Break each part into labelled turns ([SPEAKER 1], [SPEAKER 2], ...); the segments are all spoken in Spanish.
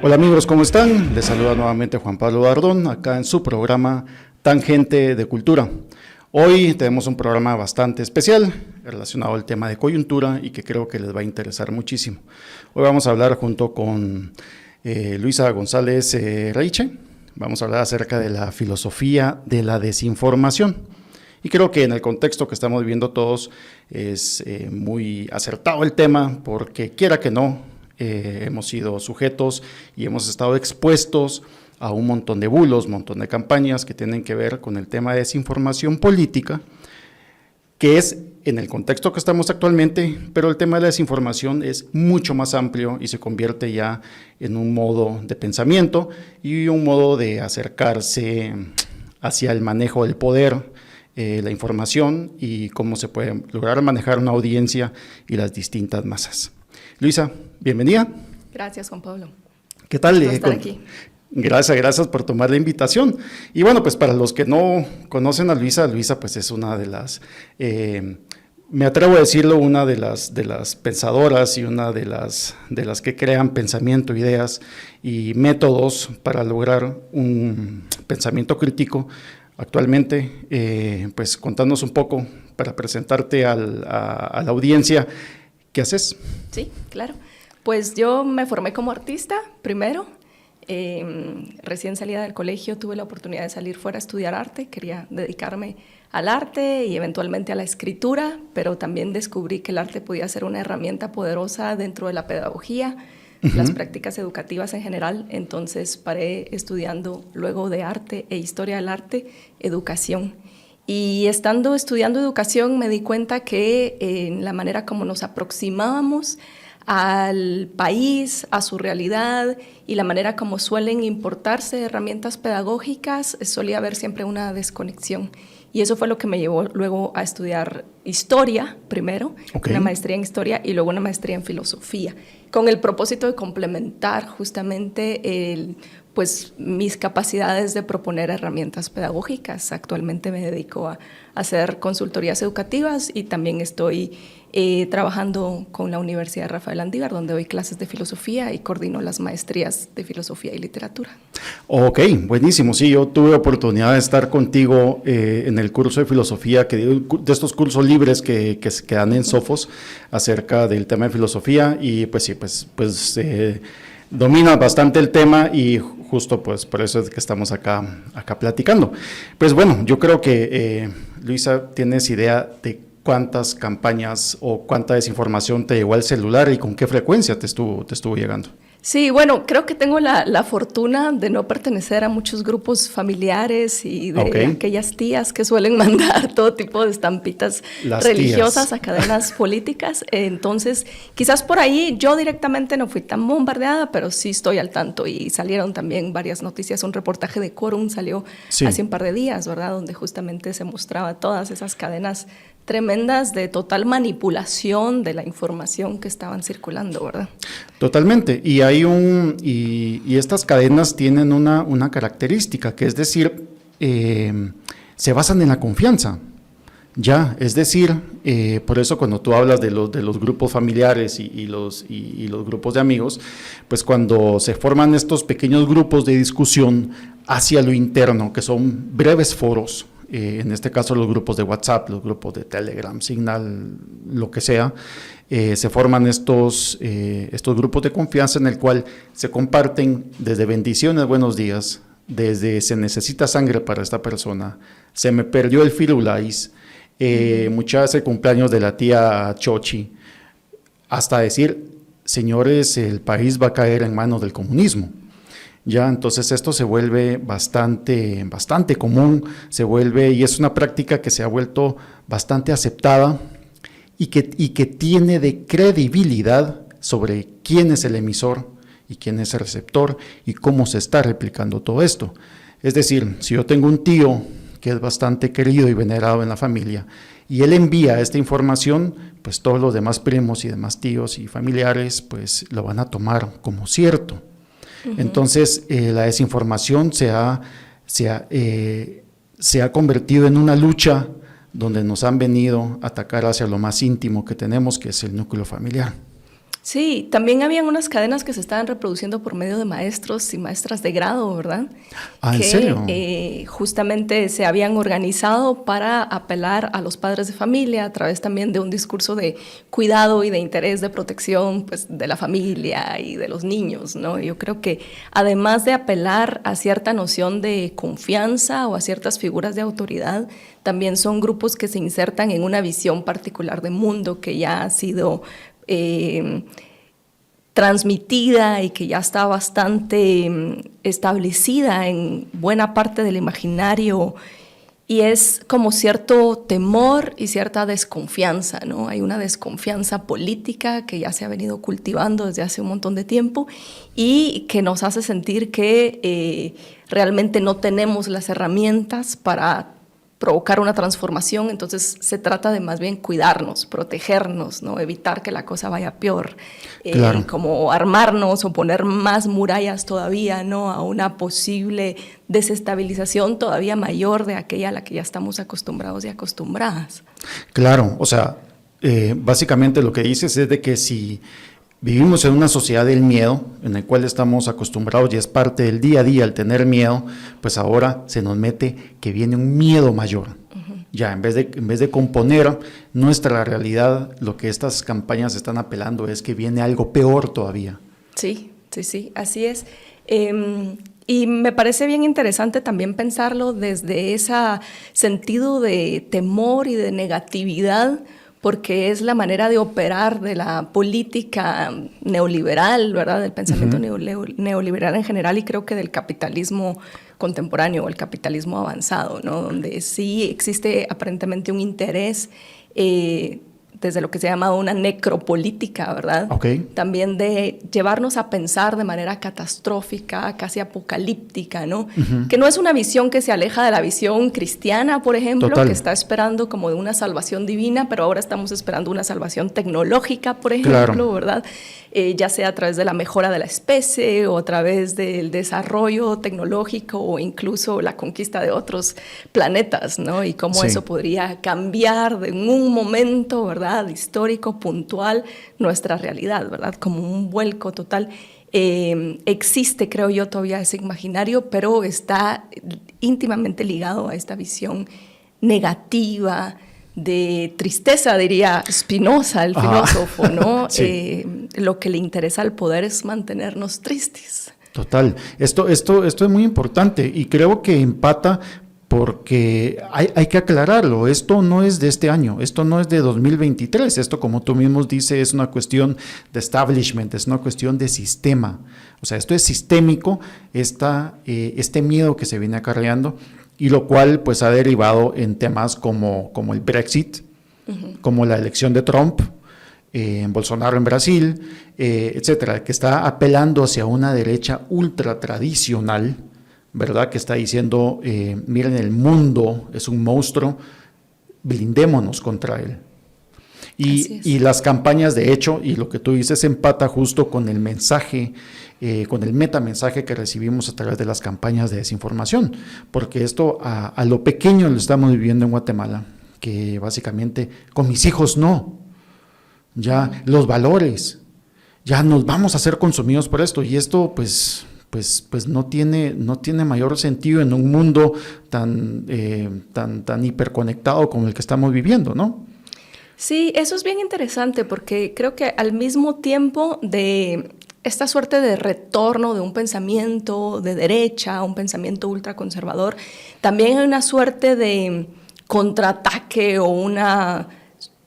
[SPEAKER 1] Hola amigos, ¿cómo están? Les saluda nuevamente Juan Pablo Dardón, acá en su programa Tangente de Cultura. Hoy tenemos un programa bastante especial relacionado al tema de coyuntura y que creo que les va a interesar muchísimo. Hoy vamos a hablar junto con Luisa González Reiche, vamos a hablar acerca de la filosofía de la desinformación. Y creo que en el contexto que estamos viviendo todos es muy acertado el tema, porque quiera que no, hemos sido sujetos y hemos estado expuestos a un montón de bulos, un montón de campañas que tienen que ver con el tema de desinformación política, que es en el contexto que estamos actualmente, pero el tema de la desinformación es mucho más amplio y se convierte ya en un modo de pensamiento y un modo de acercarse hacia el manejo del poder, la información y cómo se puede lograr manejar una audiencia y las distintas masas. Luisa, bienvenida.
[SPEAKER 2] Gracias, Juan Pablo.
[SPEAKER 1] ¿Qué tal?
[SPEAKER 2] Por estar aquí.
[SPEAKER 1] Gracias por tomar la invitación. Y bueno, pues para los que no conocen a Luisa, pues es una de las, me atrevo a decirlo, una de las pensadoras y una de las que crean pensamiento, ideas y métodos para lograr un pensamiento crítico. Actualmente, pues contanos un poco para presentarte a la audiencia. ¿Qué haces?
[SPEAKER 2] Sí, claro. Pues yo me formé como artista primero. Recién salida del colegio tuve la oportunidad de salir fuera a estudiar arte. Quería dedicarme al arte y eventualmente a la escritura, pero también descubrí que el arte podía ser una herramienta poderosa dentro de la pedagogía, las prácticas educativas en general. Entonces paré estudiando luego de arte e historia del arte, educación. Y estando estudiando educación me di cuenta que en la manera como nos aproximábamos al país, a su realidad y la manera como suelen importarse herramientas pedagógicas, solía haber siempre una desconexión. Y eso fue lo que me llevó luego a estudiar historia primero, una maestría en historia y luego una maestría en filosofía, con el propósito de complementar justamente pues mis capacidades de proponer herramientas pedagógicas. Actualmente me dedico a hacer consultorías educativas y también estoy trabajando con la Universidad Rafael Landívar, donde doy clases de filosofía y coordino las maestrías de filosofía y literatura.
[SPEAKER 1] Ok, buenísimo. Sí, yo tuve oportunidad de estar contigo en el curso de filosofía, de estos cursos libres que dan en Sofos acerca del tema de filosofía y pues sí, pues domina bastante el tema y justo pues por eso es que estamos acá platicando. Pues bueno, yo creo que Luisa, tienes idea de cuántas campañas o cuánta desinformación te llegó al celular y con qué frecuencia te estuvo llegando.
[SPEAKER 2] Sí, bueno, creo que tengo la fortuna de no pertenecer a muchos grupos familiares y de aquellas tías que suelen mandar todo tipo de estampitas religiosas a cadenas políticas. Entonces, quizás por ahí yo directamente no fui tan bombardeada, pero sí estoy al tanto y salieron también varias noticias. Un reportaje de Quórum salió hace un par de días, ¿verdad? Donde justamente se mostraba todas esas cadenas tremendas de total manipulación de la información que estaban circulando, ¿verdad? Totalmente, y
[SPEAKER 1] y estas cadenas tienen una característica, que es decir, se basan en la confianza, ya, es decir, por eso cuando tú hablas de los grupos familiares y los grupos de amigos, pues cuando se forman estos pequeños grupos de discusión hacia lo interno, que son breves foros, en este caso los grupos de WhatsApp, los grupos de Telegram, Signal, lo que sea, se forman estos grupos de confianza en el cual se comparten desde bendiciones, buenos días, desde se necesita sangre para esta persona, se me perdió el Firulais, muchas el cumpleaños de la tía Chochi, hasta decir, señores, el país va a caer en manos del comunismo. Ya, entonces esto se vuelve bastante común, y es una práctica que se ha vuelto bastante aceptada y que tiene de credibilidad sobre quién es el emisor y quién es el receptor y cómo se está replicando todo esto. Es decir, si yo tengo un tío que es bastante querido y venerado en la familia y él envía esta información, pues todos los demás primos y demás tíos y familiares pues lo van a tomar como cierto. Entonces, la desinformación se ha convertido en una lucha donde nos han venido a atacar hacia lo más íntimo que tenemos, que es el núcleo familiar.
[SPEAKER 2] Sí, también habían unas cadenas que se estaban reproduciendo por medio de maestros y maestras de grado, ¿verdad?
[SPEAKER 1] Ah, ¿en
[SPEAKER 2] serio? Justamente se habían organizado para apelar a los padres de familia a través también de un discurso de cuidado y de interés de protección, pues, de la familia y de los niños, ¿no? Yo creo que además de apelar a cierta noción de confianza o a ciertas figuras de autoridad, también son grupos que se insertan en una visión particular de mundo que ya ha sido transmitida y que ya está bastante establecida en buena parte del imaginario, y es como cierto temor y cierta desconfianza, ¿no? Hay una desconfianza política que ya se ha venido cultivando desde hace un montón de tiempo y que nos hace sentir que realmente no tenemos las herramientas para provocar una transformación. Entonces se trata de más bien cuidarnos, protegernos, ¿no? Evitar que la cosa vaya peor,
[SPEAKER 1] Claro.
[SPEAKER 2] como armarnos o poner más murallas todavía, ¿no? A una posible desestabilización todavía mayor de aquella a la que ya estamos acostumbrados y acostumbradas.
[SPEAKER 1] Claro, o sea, básicamente lo que dices es de que si vivimos en una sociedad del miedo, en la cual estamos acostumbrados y es parte del día a día el tener miedo, pues ahora se nos mete que viene un miedo mayor. Uh-huh. Ya, en vez de componer nuestra realidad, lo que estas campañas están apelando es que viene algo peor todavía.
[SPEAKER 2] Sí, así es. Y me parece bien interesante también pensarlo desde ese sentido de temor y de negatividad, porque es la manera de operar de la política neoliberal, ¿verdad? Del pensamiento neoliberal en general, y creo que del capitalismo contemporáneo o el capitalismo avanzado, ¿no? Donde sí existe aparentemente un interés desde lo que se llama una necropolítica, ¿verdad?
[SPEAKER 1] Okay.
[SPEAKER 2] También de llevarnos a pensar de manera catastrófica, casi apocalíptica, ¿no? Uh-huh. Que no es una visión que se aleja de la visión cristiana, por ejemplo, Total. Que está esperando como de una salvación divina, pero ahora estamos esperando una salvación tecnológica, por ejemplo, claro. ¿verdad? Ya sea a través de la mejora de la especie o a través del desarrollo tecnológico o incluso la conquista de otros planetas, ¿no? Y cómo eso podría cambiar en un momento, ¿verdad? Histórico, puntual, nuestra realidad, ¿verdad? Como un vuelco total. Existe, creo yo, todavía ese imaginario, pero está íntimamente ligado a esta visión negativa, de tristeza, diría Spinoza, el filósofo, ¿no? Sí. Lo que le interesa al poder es mantenernos tristes.
[SPEAKER 1] Total. Esto es muy importante y creo que empata porque hay que aclararlo. Esto no es de este año, esto no es de 2023. Esto, como tú mismo dices, es una cuestión de establishment, es una cuestión de sistema. O sea, esto es sistémico, este miedo que se viene acarreando, y lo cual pues ha derivado en temas como el Brexit, uh-huh. como la elección de Trump, Bolsonaro en Brasil, etcétera, que está apelando hacia una derecha ultra tradicional, ¿verdad? Que está diciendo, miren, el mundo es un monstruo, blindémonos contra él. Y las campañas, de hecho, y lo que tú dices, empata justo con el mensaje, con el metamensaje que recibimos a través de las campañas de desinformación, porque esto a lo pequeño lo estamos viviendo en Guatemala, que básicamente con mis hijos no, ya los valores, ya nos vamos a ser consumidos por esto, y esto pues no tiene mayor sentido en un mundo tan hiperconectado como el que estamos viviendo, ¿no?
[SPEAKER 2] Sí, eso es bien interesante porque creo que al mismo tiempo de esta suerte de retorno de un pensamiento de derecha, un pensamiento ultraconservador, también hay una suerte de contraataque o una...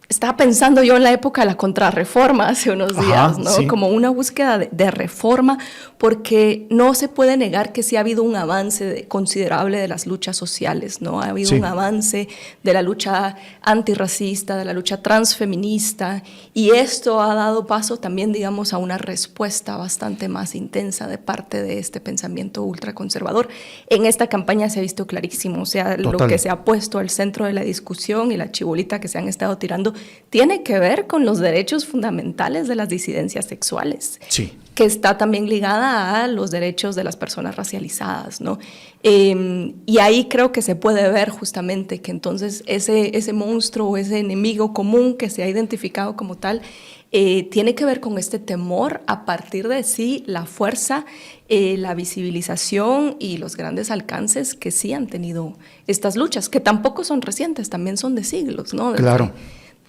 [SPEAKER 2] Estaba pensando yo en la época de la contrarreforma hace unos días, ¿no? Sí. Como una búsqueda de reforma, porque no se puede negar que sí ha habido un avance considerable de las luchas sociales, ¿no? Ha habido un avance de la lucha antirracista, de la lucha transfeminista, y esto ha dado paso también, digamos, a una respuesta bastante más intensa de parte de este pensamiento ultraconservador. En esta campaña se ha visto clarísimo, o sea, Total. Lo que se ha puesto al centro de la discusión y la chibolita que se han estado tirando tiene que ver con los derechos fundamentales de las disidencias sexuales.
[SPEAKER 1] Sí.
[SPEAKER 2] que está también ligada a los derechos de las personas racializadas, ¿no? Y ahí creo que se puede ver justamente que entonces ese monstruo, ese enemigo común que se ha identificado como tal, tiene que ver con este temor a partir de sí, la fuerza, la visibilización y los grandes alcances que sí han tenido estas luchas, que tampoco son recientes, también son de siglos, ¿no?
[SPEAKER 1] Claro.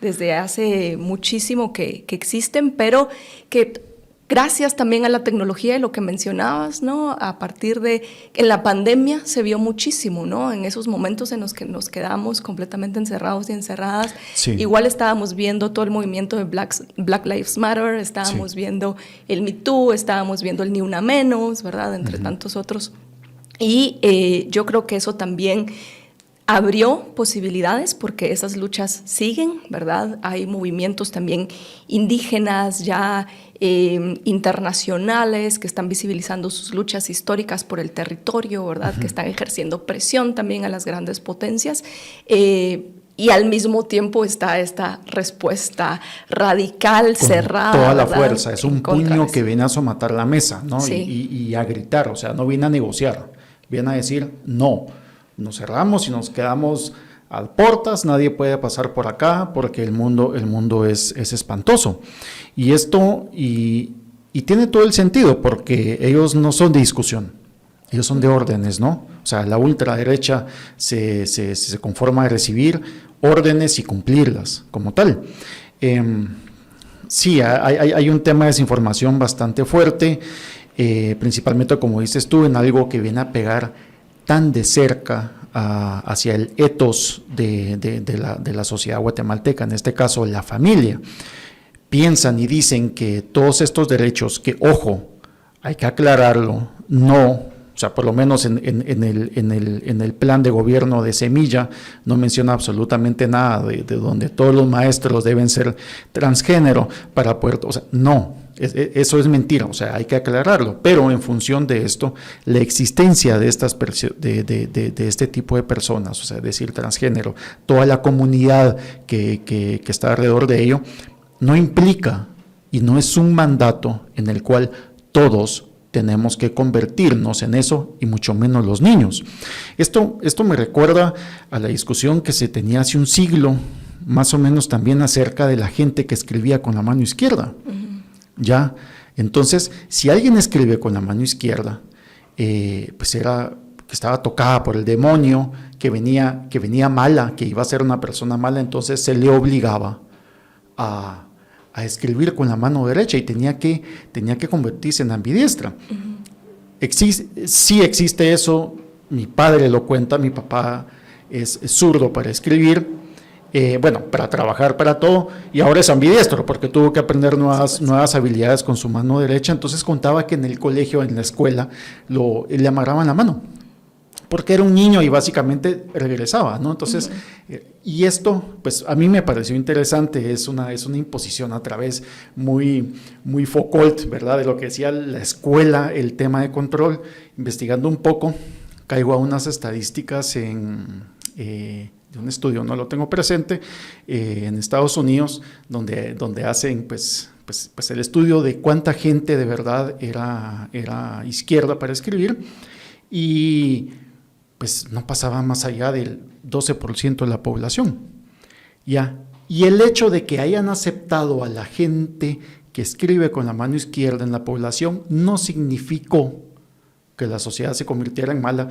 [SPEAKER 2] Desde hace muchísimo que existen, pero que gracias también a la tecnología y lo que mencionabas, ¿no? A partir de en la pandemia se vio muchísimo, ¿no? En esos momentos en los que nos quedamos completamente encerrados y encerradas.
[SPEAKER 1] Sí.
[SPEAKER 2] Igual estábamos viendo todo el movimiento de Black Lives Matter, estábamos viendo el Me Too, estábamos viendo el Ni Una Menos, ¿verdad? Entre tantos otros. Y yo creo que eso también abrió posibilidades porque esas luchas siguen, ¿verdad? Hay movimientos también indígenas ya internacionales que están visibilizando sus luchas históricas por el territorio, ¿verdad? Que están ejerciendo presión también a las grandes potencias. Y al mismo tiempo está esta respuesta radical, con cerrada.
[SPEAKER 1] Toda la fuerza, es un puño que viene a somatar la mesa, ¿no? Sí. Y a gritar, o sea, no viene a negociar, viene a decir no. Nos cerramos y nos quedamos a puertas, nadie puede pasar por acá porque el mundo es espantoso. Y esto, y tiene todo el sentido porque ellos no son de discusión, ellos son de órdenes, ¿no? O sea, la ultraderecha se conforma a recibir órdenes y cumplirlas como tal. Sí, hay un tema de desinformación bastante fuerte, principalmente, como dices tú, en algo que viene a pegar tan de cerca hacia el ethos de la sociedad guatemalteca, en este caso la familia. Piensan y dicen que todos estos derechos, que ojo, hay que aclararlo, no, o sea, por lo menos en el plan de gobierno de Semilla, no menciona absolutamente nada de donde todos los maestros deben ser transgénero para poder, o sea, no. Eso es mentira, o sea, hay que aclararlo, pero en función de esto, la existencia de este tipo de personas, o sea, es decir, transgénero, toda la comunidad que está alrededor de ello, no implica y no es un mandato en el cual todos tenemos que convertirnos en eso, y mucho menos los niños. Esto me recuerda a la discusión que se tenía hace un siglo, más o menos también acerca de la gente que escribía con la mano izquierda. Ya, entonces, si alguien escribe con la mano izquierda, pues era que estaba tocada por el demonio, que venía mala, que iba a ser una persona mala, entonces se le obligaba a escribir con la mano derecha y tenía que convertirse en ambidiestra. Sí existe eso, mi padre lo cuenta, mi papá es zurdo para escribir, para trabajar, para todo, y ahora es ambidiestro porque tuvo que aprender nuevas habilidades con su mano derecha. Entonces contaba que en el colegio, en la escuela, le amarraban la mano porque era un niño y básicamente regresaba, ¿no? Entonces, y esto, pues a mí me pareció interesante, es una imposición a través muy Foucault, ¿verdad? De lo que decía la escuela, el tema de control. Investigando un poco, caigo a unas estadísticas de un estudio, no lo tengo presente, en Estados Unidos, donde hacen pues el estudio de cuánta gente de verdad era izquierda para escribir, y pues no pasaba más allá del 12% de la población. Ya. Y el hecho de que hayan aceptado a la gente que escribe con la mano izquierda en la población no significó que la sociedad se convirtiera en mala,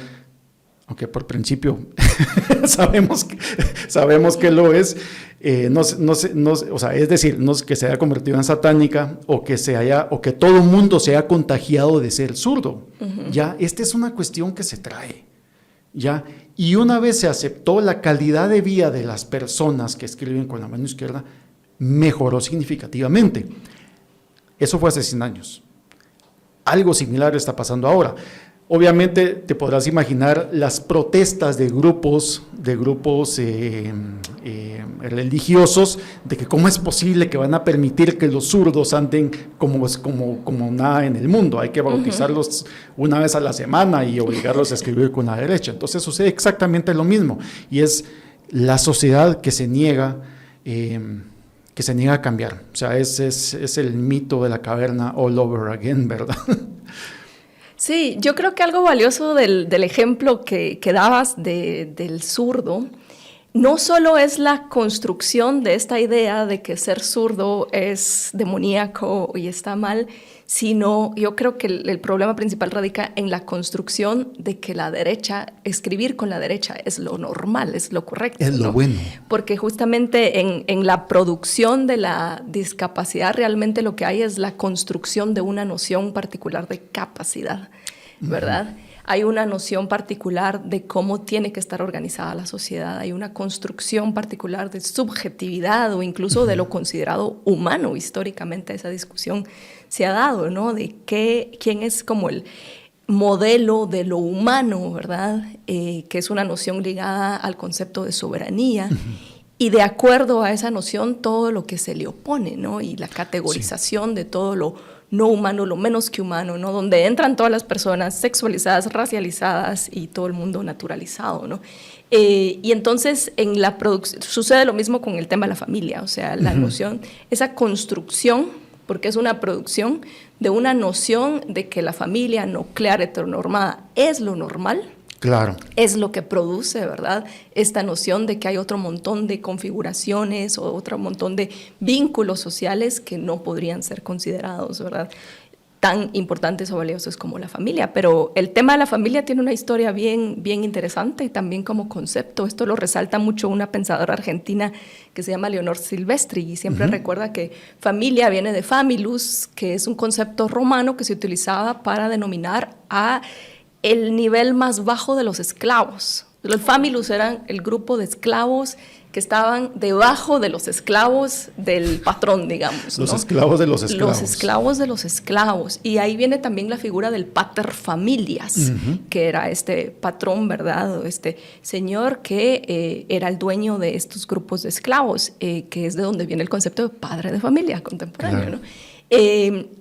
[SPEAKER 1] aunque por principio sabemos que lo es, o sea, es decir, no es que se haya convertido en satánica o que todo el mundo se haya contagiado de ser zurdo. Ya, esta es una cuestión que se trae. Ya, y una vez se aceptó, la calidad de vida de las personas que escriben con la mano izquierda mejoró significativamente. Eso fue hace 100 años. Algo similar está pasando ahora. Obviamente te podrás imaginar las protestas de grupos religiosos, de que cómo es posible que van a permitir que los zurdos anden como nada en el mundo. Hay que bautizarlos una vez a la semana y obligarlos a escribir con la derecha. Entonces sucede exactamente lo mismo, y es la sociedad que se niega que se niega a cambiar. O sea, es el mito de la caverna all over again, ¿verdad?
[SPEAKER 2] Sí, yo creo que algo valioso del ejemplo que dabas del zurdo, no solo es la construcción de esta idea de que ser zurdo es demoníaco y está mal, sino yo creo que el problema principal radica en la construcción de que la derecha, escribir con la derecha es lo normal, es lo correcto.
[SPEAKER 1] Es lo bueno.
[SPEAKER 2] Porque justamente en la producción de la discapacidad realmente lo que hay es la construcción de una noción particular de capacidad, ¿verdad? Hay una noción particular de cómo tiene que estar organizada la sociedad, hay una construcción particular de subjetividad o incluso de lo considerado humano. Históricamente esa discusión se ha dado, ¿no? De quién es como el modelo de lo humano, ¿verdad? Que es una noción ligada al concepto de soberanía. Y de acuerdo a esa noción, todo lo que se le opone, ¿no? Y la categorización de todo lo no humano, lo menos que humano, ¿no? Donde entran todas las personas sexualizadas, racializadas y todo el mundo naturalizado, ¿no? Y entonces en la producción sucede lo mismo con el tema de la familia, o sea, la noción, esa construcción, porque es una producción de una noción de que la familia nuclear heteronormada es lo normal.
[SPEAKER 1] Claro.
[SPEAKER 2] Es lo que produce, ¿verdad? Esta noción de que hay otro montón de configuraciones o otro montón de vínculos sociales que no podrían ser considerados, ¿verdad?, tan importantes o valiosos como la familia. Pero el tema de la familia tiene una historia bien interesante también como concepto. Esto lo resalta mucho una pensadora argentina que se llama Leonor Silvestri y siempre recuerda que familia viene de familus, que es un concepto romano que se utilizaba para denominar a el nivel más bajo de los esclavos. Los familus eran el grupo de esclavos que estaban debajo de los esclavos del patrón, digamos.
[SPEAKER 1] Los
[SPEAKER 2] ¿no?
[SPEAKER 1] esclavos de los esclavos.
[SPEAKER 2] Los esclavos de los esclavos. Y ahí viene también la figura del pater familias, que era este patrón, ¿verdad? O este señor que era el dueño de estos grupos de esclavos, que es de donde viene el concepto de padre de familia contemporáneo, claro. ¿No?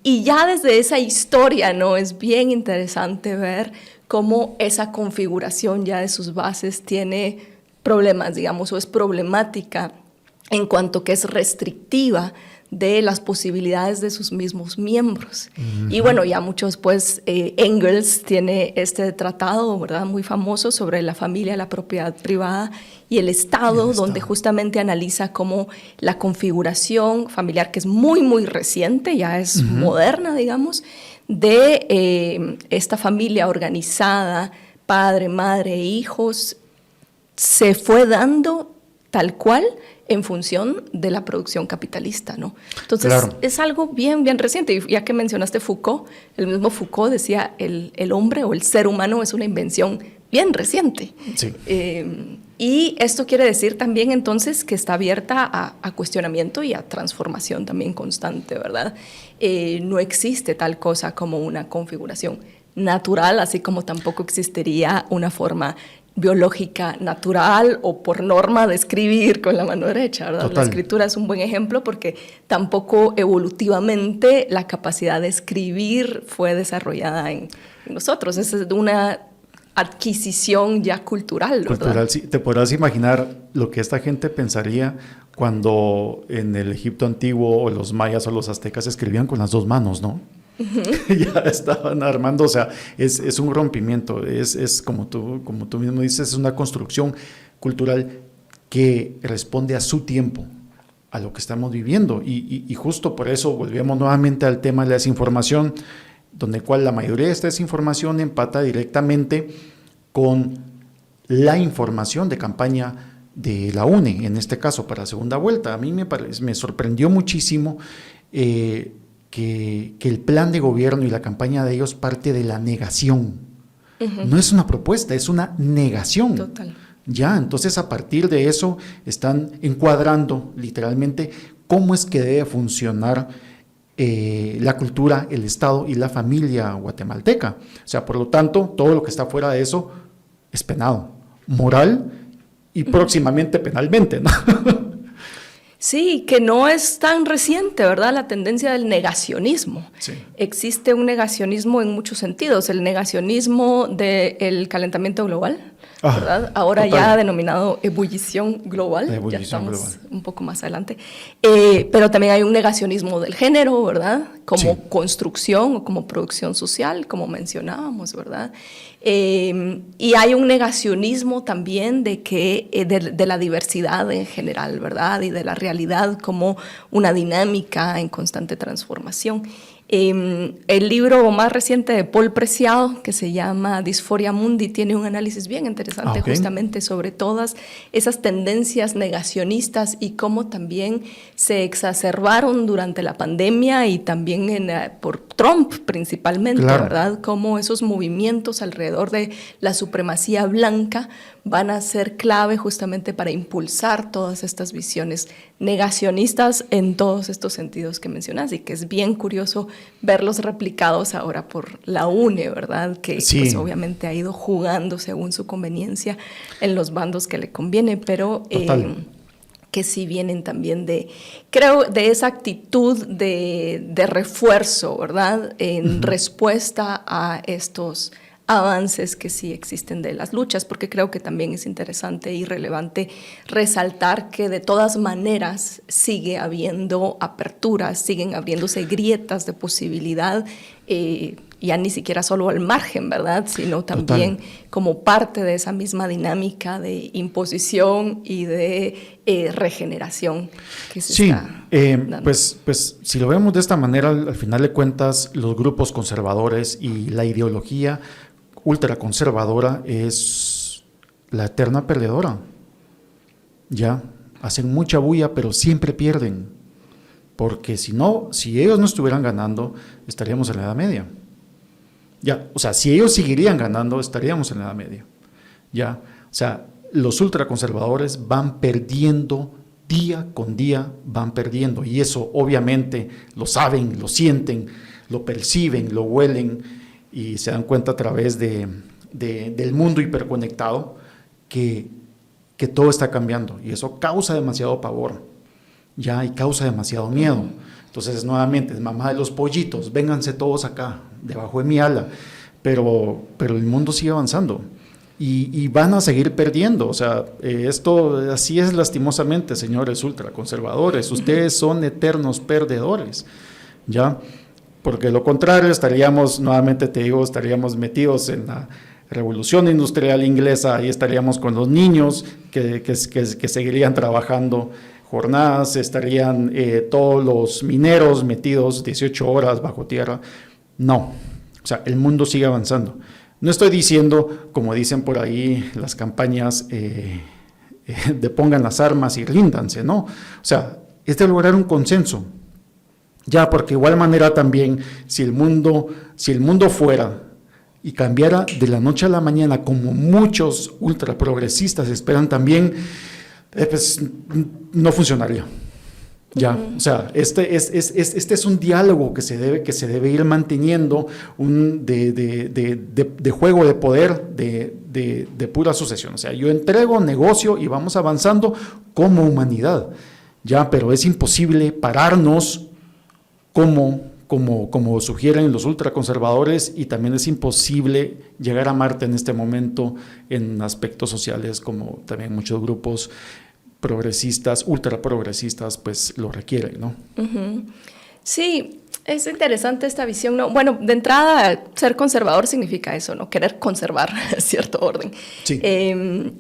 [SPEAKER 2] Y ya desde esa historia, ¿no? Es bien interesante ver cómo esa configuración ya de sus bases tiene problemas, digamos, o es problemática en cuanto que es restrictiva de las posibilidades de sus mismos miembros. Y bueno, ya mucho después Engels tiene este tratado, ¿verdad?, muy famoso sobre la familia, la propiedad privada y el Estado, donde justamente analiza cómo la configuración familiar, que es muy reciente, ya es moderna, digamos, de esta familia organizada, padre, madre, hijos, se fue dando tal cual en función de la producción capitalista, ¿no? Entonces, claro, es algo bien reciente. Y ya que mencionaste Foucault, el mismo Foucault decía el hombre o el ser humano es una invención bien reciente. Sí. Y esto quiere decir también entonces que está abierta a cuestionamiento y a transformación también constante, ¿verdad? No existe tal cosa como una configuración natural, así como tampoco existiría una forma biológica natural o por norma de escribir con la mano derecha, ¿verdad? Total. La escritura es un buen ejemplo porque tampoco evolutivamente la capacidad de escribir fue desarrollada en nosotros. Es una adquisición ya cultural, ¿verdad? Cultural,
[SPEAKER 1] sí. Te podrás imaginar lo que esta gente pensaría cuando en el Egipto antiguo o los mayas o los aztecas escribían con las dos manos, ¿no? Ya estaban armando, o sea, es un rompimiento, es como tú mismo dices, es una construcción cultural que responde a su tiempo, a lo que estamos viviendo, y justo por eso volvemos nuevamente al tema de la desinformación, donde cual la mayoría de esta desinformación empata directamente con la información de campaña de la UNE, en este caso para la segunda vuelta. A mí me sorprendió muchísimo que el plan de gobierno y la campaña de ellos parte de la negación. No es una propuesta, es una negación.
[SPEAKER 2] Total.
[SPEAKER 1] Ya, entonces a partir de eso están encuadrando literalmente cómo es que debe funcionar la cultura, el Estado y la familia guatemalteca. O sea, por lo tanto, todo lo que está fuera de eso es penado, moral y próximamente penalmente, ¿no?
[SPEAKER 2] Sí, que no es tan reciente, ¿verdad? La tendencia del negacionismo. Sí. Existe un negacionismo en muchos sentidos. El negacionismo del calentamiento global, ¿verdad? Ahora
[SPEAKER 1] total.
[SPEAKER 2] ya denominado ebullición global,
[SPEAKER 1] La ebullición
[SPEAKER 2] ya estamos
[SPEAKER 1] global.
[SPEAKER 2] un poco más adelante. Pero también hay un negacionismo del género, ¿verdad? Como
[SPEAKER 1] Sí.
[SPEAKER 2] construcción o como producción social, como mencionábamos, ¿verdad? Y hay un negacionismo también de la diversidad en general, ¿verdad? Y de la realidad como una dinámica en constante transformación. El libro más reciente de Paul Preciado, que se llama Disforia Mundi, tiene un análisis bien interesante justamente sobre todas esas tendencias negacionistas y cómo también se exacerbaron durante la pandemia y también por Trump principalmente,
[SPEAKER 1] Claro.
[SPEAKER 2] ¿verdad? Cómo esos movimientos alrededor de la supremacía blanca van a ser clave justamente para impulsar todas estas visiones negacionistas en todos estos sentidos que mencionas, y que es bien curioso verlos replicados ahora por la UNE, ¿verdad? Que
[SPEAKER 1] Sí.
[SPEAKER 2] pues obviamente ha ido jugando según su conveniencia en los bandos que le conviene, pero que sí vienen también creo, de esa actitud de refuerzo, ¿verdad? En respuesta a estos avances que sí existen de las luchas, porque creo que también es interesante y relevante resaltar que de todas maneras sigue habiendo aperturas, siguen abriéndose grietas de posibilidad, ya ni siquiera solo al margen, ¿verdad? Sino también como parte de esa misma dinámica de imposición y de regeneración que se está dando.
[SPEAKER 1] Pues si lo vemos de esta manera, al final de cuentas, los grupos conservadores y la ideología ultraconservadora es la eterna perdedora. Ya, hacen mucha bulla, pero siempre pierden. Porque si ellos no estuvieran ganando, estaríamos en la Edad Media. Ya, o sea, si ellos seguirían ganando, estaríamos en la Edad Media. Ya, o sea, los ultraconservadores van perdiendo día con día, van perdiendo. Y eso obviamente lo saben, lo sienten, lo perciben, lo huelen y se dan cuenta a través del mundo hiperconectado que todo está cambiando. Y eso causa demasiado pavor, ya, y causa demasiado miedo. Entonces, nuevamente, mamá de los pollitos, vénganse todos acá, debajo de mi ala. Pero el mundo sigue avanzando y van a seguir perdiendo. O sea, esto así es lastimosamente, señores ultraconservadores. Ustedes son eternos perdedores, ¿ya? Porque de lo contrario estaríamos, nuevamente te digo, estaríamos metidos en la revolución industrial inglesa y estaríamos con los niños que seguirían trabajando jornadas, estarían todos los mineros metidos 18 horas bajo tierra. No, o sea, el mundo sigue avanzando. No estoy diciendo, como dicen por ahí las campañas, de pongan las armas y ríndanse, ¿no? O sea, es de lograr un consenso. Ya, porque de igual manera también, si el mundo fuera y cambiara de la noche a la mañana, como muchos ultraprogresistas esperan también, pues no funcionaría. Ya, o sea, este es un diálogo que se debe ir manteniendo, de juego de poder, de pura sucesión. O sea, yo entrego, negocio y vamos avanzando como humanidad. Ya, pero es imposible pararnos como sugieren los ultraconservadores, y también es imposible llegar a Marte en este momento en aspectos sociales, como también muchos grupos progresistas, ultraprogresistas, pues lo requieren, ¿no?
[SPEAKER 2] Sí, es interesante esta visión, ¿no? Bueno, de entrada, ser conservador significa eso, ¿no? Querer conservar cierto orden.
[SPEAKER 1] Sí.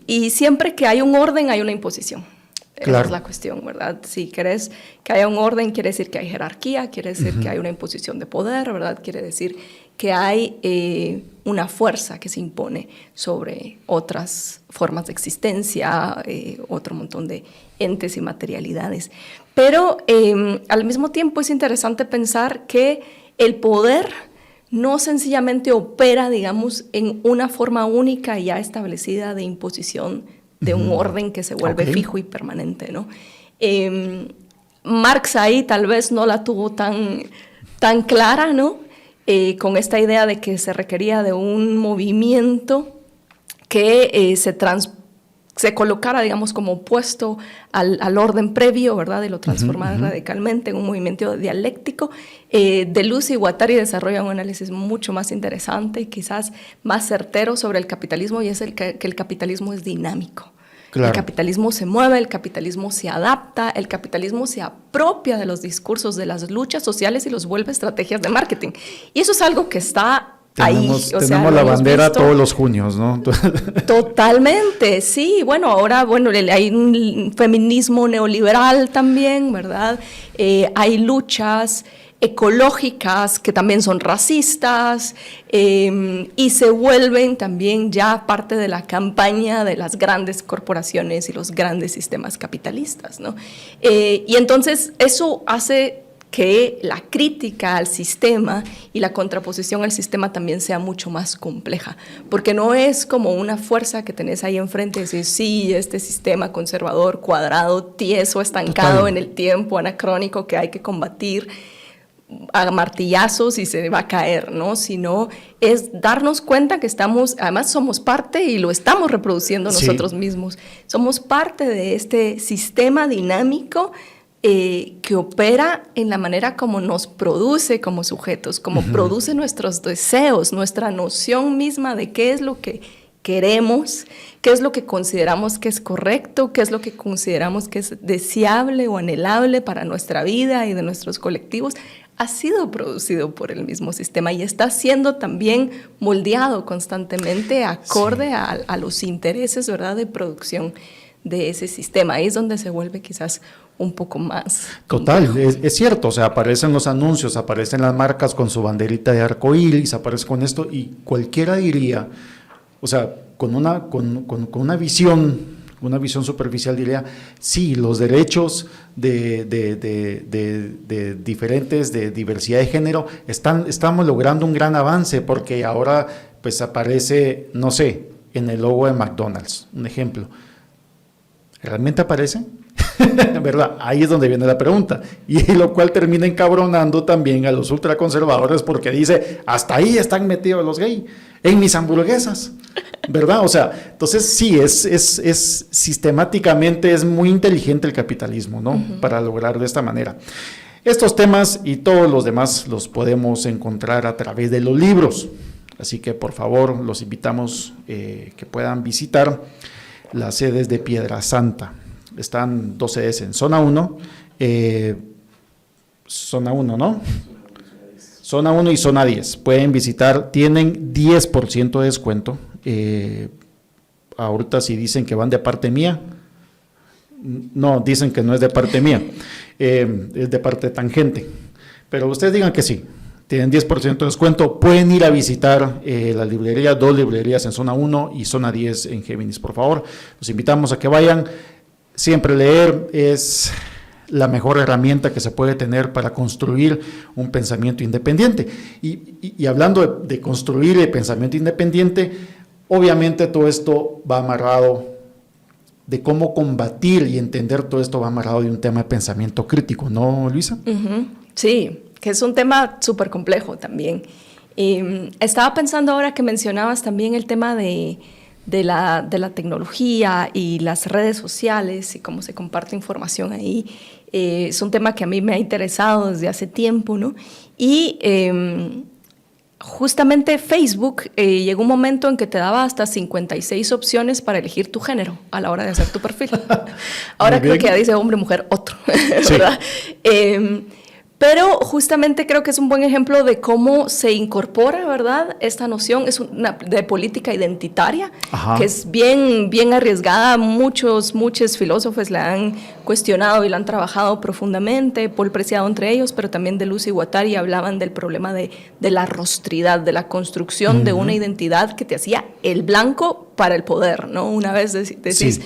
[SPEAKER 2] Y siempre que hay un orden, hay una imposición.
[SPEAKER 1] Claro.
[SPEAKER 2] Esa es la cuestión, ¿verdad? Si querés que haya un orden, quiere decir que hay jerarquía, quiere decir que hay una imposición de poder, ¿verdad? Quiere decir que hay una fuerza que se impone sobre otras formas de existencia, otro montón de entes y materialidades. Pero al mismo tiempo es interesante pensar que el poder no sencillamente opera, digamos, en una forma única y ya establecida de imposición de un orden que se vuelve fijo y permanente, ¿no? Marx ahí tal vez no la tuvo tan clara, ¿no? Con esta idea de que se requería de un movimiento que se se colocara, digamos, como opuesto al orden previo, ¿verdad?, de lo transformar radicalmente en un movimiento dialéctico. Deleuze y Guattari desarrollan un análisis mucho más interesante y quizás más certero sobre el capitalismo, y es que el capitalismo es dinámico. Claro. El capitalismo se mueve, el capitalismo se adapta, el capitalismo se apropia de los discursos, de las luchas sociales y los vuelve estrategias de marketing. Y eso es algo que está
[SPEAKER 1] tenemos la bandera todos los junios, ¿no?
[SPEAKER 2] Totalmente, sí. Bueno, ahora hay un feminismo neoliberal también, ¿verdad? Hay luchas ecológicas que también son racistas y se vuelven también ya parte de la campaña de las grandes corporaciones y los grandes sistemas capitalistas, ¿no? Y entonces eso hace que la crítica al sistema y la contraposición al sistema también sea mucho más compleja, porque no es como una fuerza que tenés ahí enfrente y decir, sí, este sistema conservador, cuadrado, tieso, estancado en el tiempo, anacrónico, que hay que combatir a martillazos y se va a caer, ¿no? Sino es darnos cuenta que además somos parte y lo estamos reproduciendo nosotros mismos. Somos parte de este sistema dinámico que opera en la manera como nos produce como sujetos, como produce nuestros deseos, nuestra noción misma de qué es lo que queremos, qué es lo que consideramos que es correcto, qué es lo que consideramos que es deseable o anhelable para nuestra vida y de nuestros colectivos, ha sido producido por el mismo sistema y está siendo también moldeado constantemente acorde a los intereses, ¿verdad?, de producción de ese sistema. Ahí es donde se vuelve quizás un poco más.
[SPEAKER 1] Total, es cierto, o sea, aparecen los anuncios, aparecen las marcas con su banderita de arcoíris, aparece con esto y cualquiera diría, o sea, con una visión superficial diría, sí, los derechos de diferentes, de diversidad de género, estamos logrando un gran avance porque ahora pues aparece, no sé, en el logo de McDonald's, un ejemplo. ¿Realmente aparece? ¿Verdad? Ahí es donde viene la pregunta, y lo cual termina encabronando también a los ultraconservadores porque dice, hasta ahí están metidos los gays, en mis hamburguesas, ¿verdad? O sea, entonces sí, es sistemáticamente, es muy inteligente el capitalismo, ¿no? Para lograr de esta manera. Estos temas y todos los demás los podemos encontrar a través de los libros, así que por favor los invitamos que puedan visitar las sedes de Piedrasanta. Están 2 sedes en Zona 1, Zona 1, ¿no? Zona 1 y Zona 10. Pueden visitar, tienen 10% de descuento. Ahorita si dicen que van de parte mía, no, dicen que no es de parte mía, es de parte de Tangente. Pero ustedes digan que sí, tienen 10% de descuento. Pueden ir a visitar la librería, 2 librerías en Zona 1 y Zona 10 en Géminis, por favor. Los invitamos a que vayan. Siempre leer es la mejor herramienta que se puede tener para construir un pensamiento independiente. Y hablando de construir el pensamiento independiente, obviamente todo esto va amarrado de cómo combatir y entender todo esto va amarrado de un tema de pensamiento crítico, ¿no, Luisa?
[SPEAKER 2] Sí, que es un tema súper complejo también. Estaba pensando ahora que mencionabas también el tema de la tecnología y las redes sociales y cómo se comparte información ahí. Es un tema que a mí me ha interesado desde hace tiempo, ¿no? Y justamente Facebook llegó un momento en que te daba hasta 56 opciones para elegir tu género a la hora de hacer tu perfil. Ahora creo que ya dice hombre, mujer, otro, ¿verdad? Sí. Pero justamente creo que es un buen ejemplo de cómo se incorpora, ¿verdad? Esta noción es de política identitaria, que es bien arriesgada. Muchos filósofos la han cuestionado y la han trabajado profundamente, Paul Preciado entre ellos, pero también Deleuze y Guattari hablaban del problema de la rostridad, de la construcción de una identidad que te hacía el blanco para el poder, ¿no? Una vez decís... Sí.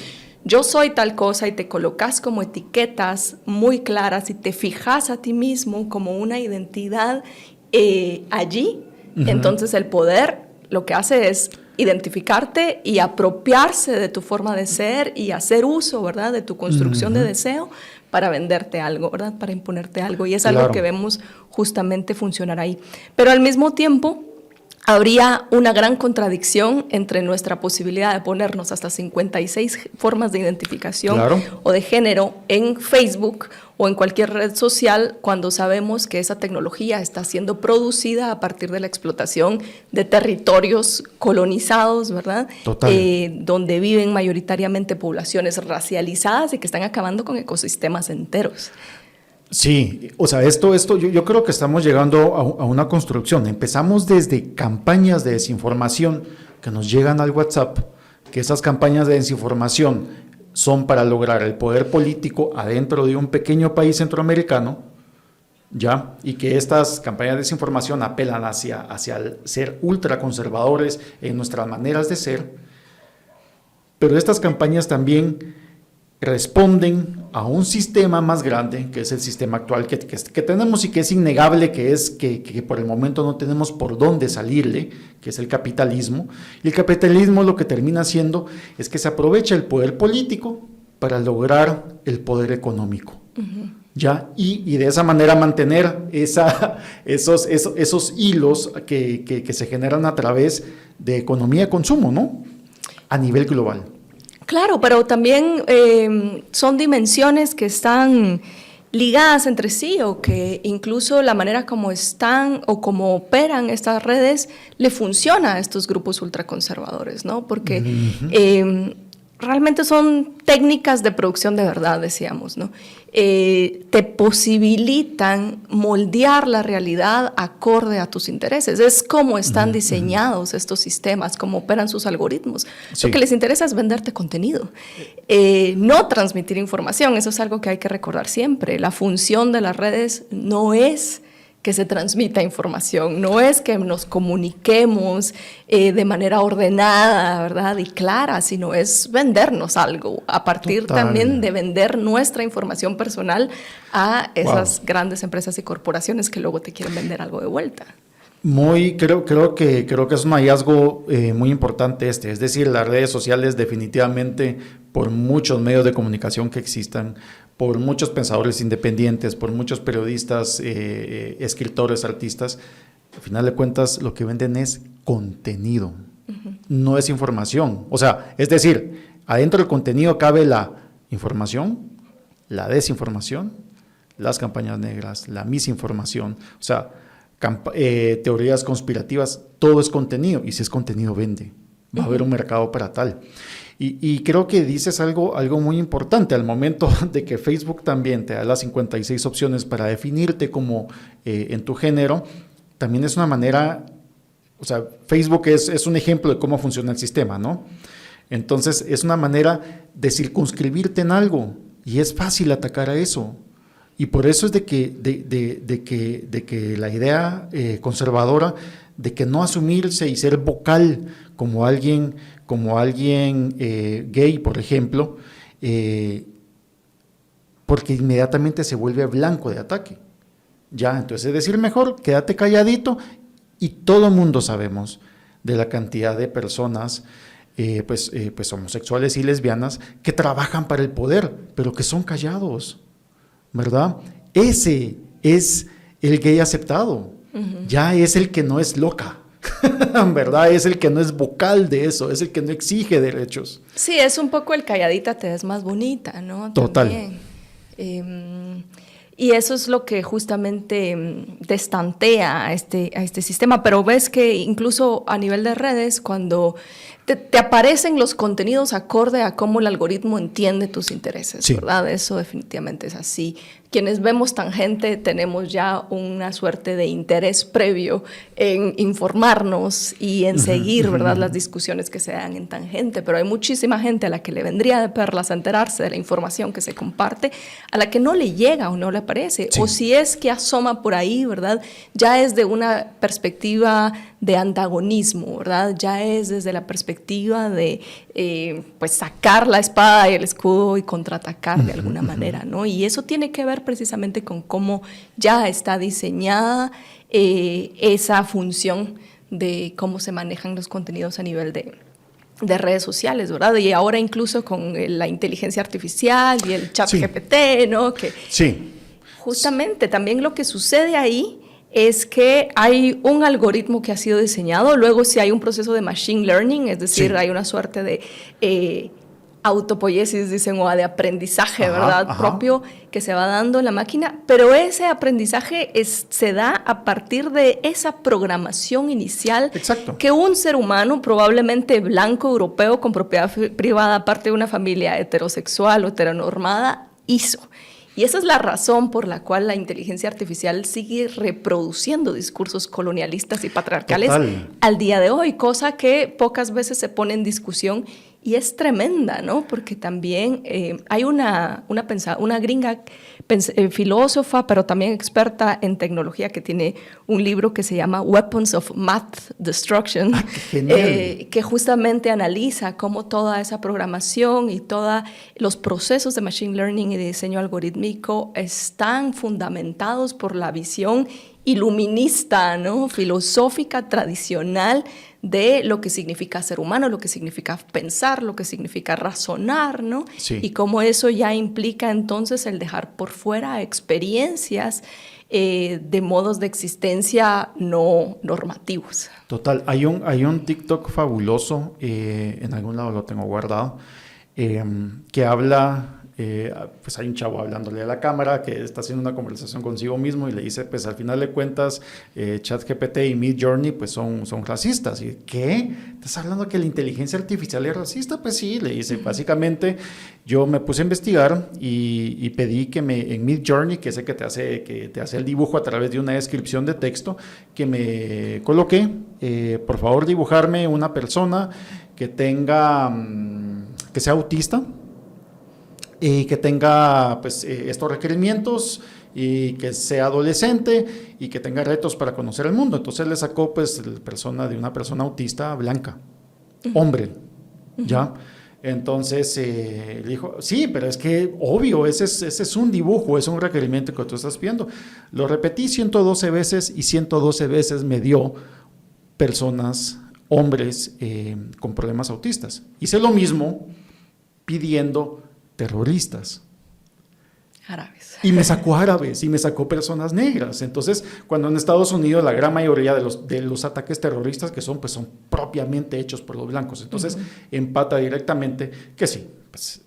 [SPEAKER 2] Yo soy tal cosa y te colocas como etiquetas muy claras y te fijas a ti mismo como una identidad allí. Entonces el poder lo que hace es identificarte y apropiarse de tu forma de ser y hacer uso, ¿verdad?, de tu construcción de deseo para venderte algo, ¿verdad?, para imponerte algo. Y es algo que vemos justamente funcionar ahí. Pero al mismo tiempo habría una gran contradicción entre nuestra posibilidad de ponernos hasta 56 formas de identificación o de género en Facebook o en cualquier red social cuando sabemos que esa tecnología está siendo producida a partir de la explotación de territorios colonizados, ¿verdad? Donde viven mayoritariamente poblaciones racializadas y que están acabando con ecosistemas enteros.
[SPEAKER 1] Sí, o sea, esto yo creo que estamos llegando a una construcción. Empezamos desde campañas de desinformación que nos llegan al WhatsApp, que esas campañas de desinformación son para lograr el poder político adentro de un pequeño país centroamericano, ¿ya? Y que estas campañas de desinformación apelan hacia el ser ultraconservadores en nuestras maneras de ser, pero estas campañas también responden a un sistema más grande, que es el sistema actual que tenemos y que es innegable, que por el momento no tenemos por dónde salirle, que es el capitalismo. Y el capitalismo lo que termina haciendo es que se aprovecha el poder político para lograr el poder económico. ¿Ya? Y de esa manera mantener esos hilos que se generan a través de economía de consumo, ¿no? A nivel global.
[SPEAKER 2] Claro, pero también son dimensiones que están ligadas entre sí, o que incluso la manera como están o como operan estas redes le funciona a estos grupos ultraconservadores, ¿no? Porque realmente son técnicas de producción de verdad, decíamos, ¿no? Te posibilitan moldear la realidad acorde a tus intereses. Es como están diseñados estos sistemas, cómo operan sus algoritmos. Sí. Lo que les interesa es venderte contenido, no transmitir información. Eso es algo que hay que recordar siempre. La función de las redes no es que se transmita información, no es que nos comuniquemos de manera ordenada, ¿verdad? Y clara, sino es vendernos algo, a partir también de vender nuestra información personal a esas grandes empresas y corporaciones que luego te quieren vender algo de vuelta.
[SPEAKER 1] Creo que es un hallazgo muy importante es decir, las redes sociales definitivamente, por muchos medios de comunicación que existan, por muchos pensadores independientes, por muchos periodistas, escritores, artistas, al final de cuentas lo que venden es contenido, no es información. O sea, es decir, adentro del contenido cabe la información, la desinformación, las campañas negras, la misinformación, o sea, teorías conspirativas, todo es contenido, y si es contenido vende, va a haber un mercado para tal. Y creo que dices algo muy importante al momento de que Facebook también te da las 56 opciones para definirte como en tu género, también es una manera, o sea, Facebook es un ejemplo de cómo funciona el sistema, ¿no? Entonces es una manera de circunscribirte en algo y es fácil atacar a eso. Y por eso es de que la idea conservadora de que no asumirse y ser vocal como alguien gay, por ejemplo, porque inmediatamente se vuelve blanco de ataque. Ya, entonces es decir, mejor quédate calladito, y todo el mundo sabemos de la cantidad de personas pues homosexuales y lesbianas que trabajan para el poder, pero que son callados, ¿verdad? Ese es el gay aceptado, ya es el que no es loca. ¿Verdad? Es el que no es vocal de eso, es el que no exige derechos.
[SPEAKER 2] Sí, es un poco el calladita te ves más bonita, ¿no?
[SPEAKER 1] Total.
[SPEAKER 2] Y eso es lo que justamente destantea a este sistema, pero ves que incluso a nivel de redes, cuando te aparecen los contenidos acorde a cómo el algoritmo entiende tus intereses, sí, ¿verdad? Eso definitivamente es así. Quienes vemos Tangente tenemos ya una suerte de interés previo en informarnos y en seguir, ¿verdad?, las discusiones que se dan en Tangente, pero hay muchísima gente a la que le vendría de perlas a enterarse de la información que se comparte, a la que no le llega o no le aparece, sí, o si es que asoma por ahí, ¿verdad?, ya es de una perspectiva de antagonismo, ¿verdad?, ya es desde la perspectiva de pues sacar la espada y el escudo y contraatacar de alguna manera, ¿no? Y eso tiene que ver precisamente con cómo ya está diseñada esa función de cómo se manejan los contenidos a nivel de redes sociales, ¿verdad? Y ahora incluso con la inteligencia artificial y el chat GPT, ¿no? Que
[SPEAKER 1] sí,
[SPEAKER 2] justamente también lo que sucede ahí es que hay un algoritmo que ha sido diseñado, luego si hay un proceso de machine learning, es decir, hay una suerte de autopoiesis, dicen, o de aprendizaje, ¿verdad? Propio que se va dando en la máquina, pero ese aprendizaje se da a partir de esa programación inicial.
[SPEAKER 1] Exacto.
[SPEAKER 2] Que un ser humano, probablemente blanco, europeo, con propiedad privada, parte de una familia heterosexual o heteronormada, hizo. Y esa es la razón por la cual la inteligencia artificial sigue reproduciendo discursos colonialistas y patriarcales al día de hoy, cosa que pocas veces se pone en discusión y es tremenda, ¿no? Porque también hay una gringa filósofa, pero también experta en tecnología, que tiene un libro que se llama Weapons of Math Destruction, que justamente analiza cómo toda esa programación y todos los procesos de machine learning y de diseño algorítmico están fundamentados por la visión iluminista, ¿no? Filosófica, tradicional, de lo que significa ser humano, lo que significa pensar, lo que significa razonar, ¿no?
[SPEAKER 1] Sí.
[SPEAKER 2] Y cómo eso ya implica entonces el dejar por fuera experiencias de modos de existencia no normativos.
[SPEAKER 1] Total, hay un TikTok fabuloso, en algún lado lo tengo guardado, que habla... pues hay un chavo hablándole a la cámara que está haciendo una conversación consigo mismo y le dice, pues al final de cuentas ChatGPT y Midjourney pues son racistas. ¿Y qué? ¿Estás hablando que la inteligencia artificial es racista? Pues sí, le dice. Básicamente yo me puse a investigar y pedí que en Midjourney, que es el que te hace el dibujo a través de una descripción de texto, que me coloqué, por favor dibujarme una persona que que sea autista, y que tenga pues, estos requerimientos y que sea adolescente y que tenga retos para conocer el mundo. Entonces le sacó pues una persona autista blanca, hombre, ¿ya? Entonces le dijo, sí, pero es que obvio, ese es un dibujo, es un requerimiento que tú estás pidiendo. Lo repetí 112 veces y 112 veces me dio personas, hombres con problemas autistas. Hice lo mismo pidiendo terroristas.
[SPEAKER 2] Árabes.
[SPEAKER 1] Y me sacó árabes y me sacó personas negras. Entonces, cuando en Estados Unidos la gran mayoría de los ataques terroristas que son propiamente hechos por los blancos. Entonces, empata directamente que sí, pues,